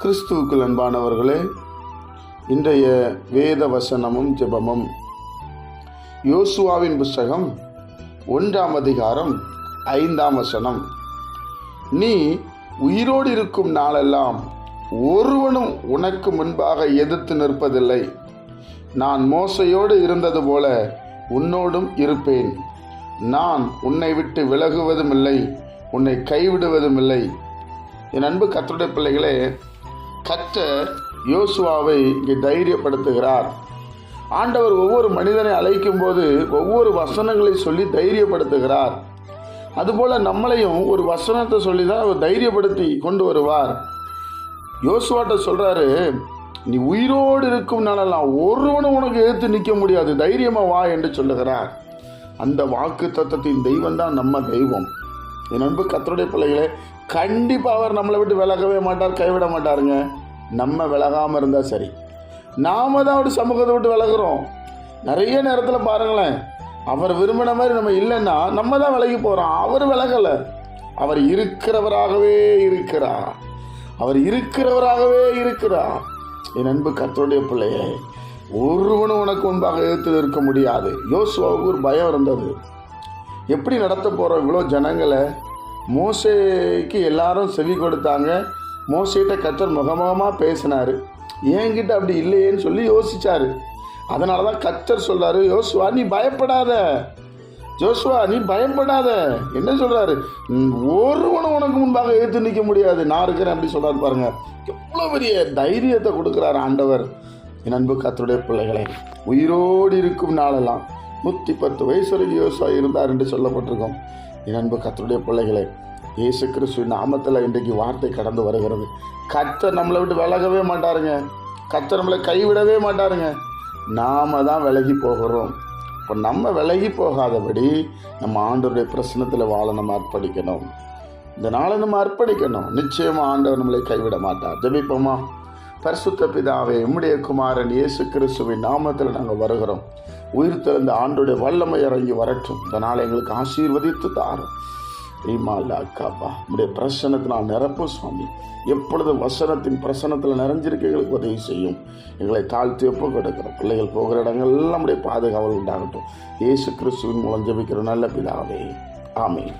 கிறிஸ்துவுக்குள் அன்பானவர்களே, இன்றைய வேத வசனமும் ஜெபமும் யோசுவாவின் புஸ்தகம் 1ஆம் அதிகாரம் 5ஆம் வசனம். நீ உயிரோடு இருக்கும் நாளெல்லாம் ஒருவனும் உனக்கு முன்பாக எதிர்த்து நிற்பதில்லை. நான் மோசையோடு இருந்தது போல உன்னோடும் இருப்பேன். நான் உன்னை விட்டு விலகுவதும் இல்லை, உன்னை கைவிடுவதும் இல்லை. என் அன்பு கர்த்தருடைய பிள்ளைகளே, கர்த்தர் யோசுவாவை இங்கே தைரியப்படுத்துகிறார். ஆண்டவர் ஒவ்வொரு மனிதனை அழைக்கும் போது ஒவ்வொரு வசனங்களை சொல்லி தைரியப்படுத்துகிறார். அதுபோல் நம்மளையும் ஒரு வசனத்தை சொல்லி தான் அவர் தைரியப்படுத்தி கொண்டு வருவார். யோசுவாட்ட சொல்கிறாரு, நீ உயிரோடு இருக்கும் நாளெல்லாம் ஒருவனும் உனக்கு எதிர்த்து நிற்க முடியாது, தைரியமாக வா என்று சொல்லுகிறார். அந்த வாக்கு தத்தத்தின் தெய்வம் தான் நம்ம தெய்வம். என் அன்பு கர்த்தருடைய பிள்ளைகளே, கண்டிப்பாக அவர் நம்மளை விட்டு விலகவே மாட்டார், கைவிட மாட்டாருங்க. நம்ம விலகாமல் இருந்தால் சரி. நாம தான் அவர் சமூகத்தை விட்டு விலகுறோம். நிறைய நேரத்தில் பாருங்களேன், அவர் விரும்பின மாதிரி நம்ம இல்லைன்னா நம்ம தான் விலகி போகிறோம். அவர் விலகலை. அவர் இருக்கிறவராகவே இருக்கிறார். அவர் இருக்கிறவராகவே இருக்கிறார். என் அன்பு கர்த்தருடைய பிள்ளையே, ஒருவனும் உனக்கு முன்பாக எதிர்த்து இருக்க முடியாது. யோசுவாவுக்கு ஒரு பயம் இருந்தது. எப்படி நடத்த போகிறோம் இவ்வளோ ஜனங்களை? மோசேக்கு எல்லாரும் செவி கொடுத்தாங்க. மோசேட்ட கர்த்தர் முகமுகமாக பேசினார். என்கிட்ட அப்படி இல்லையேன்னு சொல்லி யோசிச்சார். அதனால தான் கர்த்தர் சொல்கிறாரு, யோசுவா நீ பயப்படாத, ஜோசுவா நீ பயப்படாத. என்ன சொல்கிறாரு? ஒருவனும் உனக்கு முன்பாக எதிர்த்து நிற்க முடியாது, நான் இருக்கிறேன் அப்படி சொல்கிறாரு. பாருங்க, எவ்வளோ பெரிய தைரியத்தை கொடுக்குறாரு ஆண்டவர். என் அன்பு கர்த்தருடைய பிள்ளைகளை, உயிரோடு இருக்கும் நாளெல்லாம் 110 வயசு வரைக்கும் யோசுவா இருந்தார் என்று சொல்லப்பட்டிருக்கோம். என் அன்பு கர்த்தருடைய பிள்ளைகளை, இயேசு கிறிஸ்துவின் நாமத்தில் இன்றைக்கு வார்த்தை கடந்து வருகிறது. கர்த்தர் நம்மளை விட்டு விலகவே மாட்டாருங்க. கர்த்தர் நம்மளை கைவிடவே மாட்டாருங்க. நாம தான் விலகி போகிறோம். இப்போ நம்ம விலகி போகாதபடி நம்ம ஆண்டவருடைய பிரசன்னத்தில் வாழ நம்ம அர்ப்பணிக்கணும். இந்த நாளை நம்ம அர்ப்பணிக்கணும். நிச்சயமாக ஆண்டவர் நம்மளை கைவிட மாட்டார். ஜெபிப்போமா? பரிசுத்த பிதாவே, உம்முடைய குமாரன் இயேசு கிறிஸ்துவின் நாமத்தில் நாங்கள் வருகிறோம். உயிர் திறந்த ஆண்டோடைய வல்லமை இறங்கி வரட்டும். இந்த நாளை எங்களுக்கு ஆசீர்வதித்து தாரும். ரீமாலா அக்காப்பா, உடைய பிரசனத்தை நான் நிரப்பும் சுவாமி. எப்பொழுதும் வசனத்தின் பிரசனத்தில் நிறைஞ்சிருக்க எங்களுக்கு உதவி செய்யும். எங்களை தாழ்த்தி ஒப்பு கொடுக்கிறோம். பிள்ளைகள் போகிற இடங்கள் எல்லாம் நம்முடைய பாதுகாவல் உண்டாகட்டும். இயேசு கிறிஸ்துவின் மூலம் ஜெபிக்கிற நல்ல பிதாவே, ஆமென்.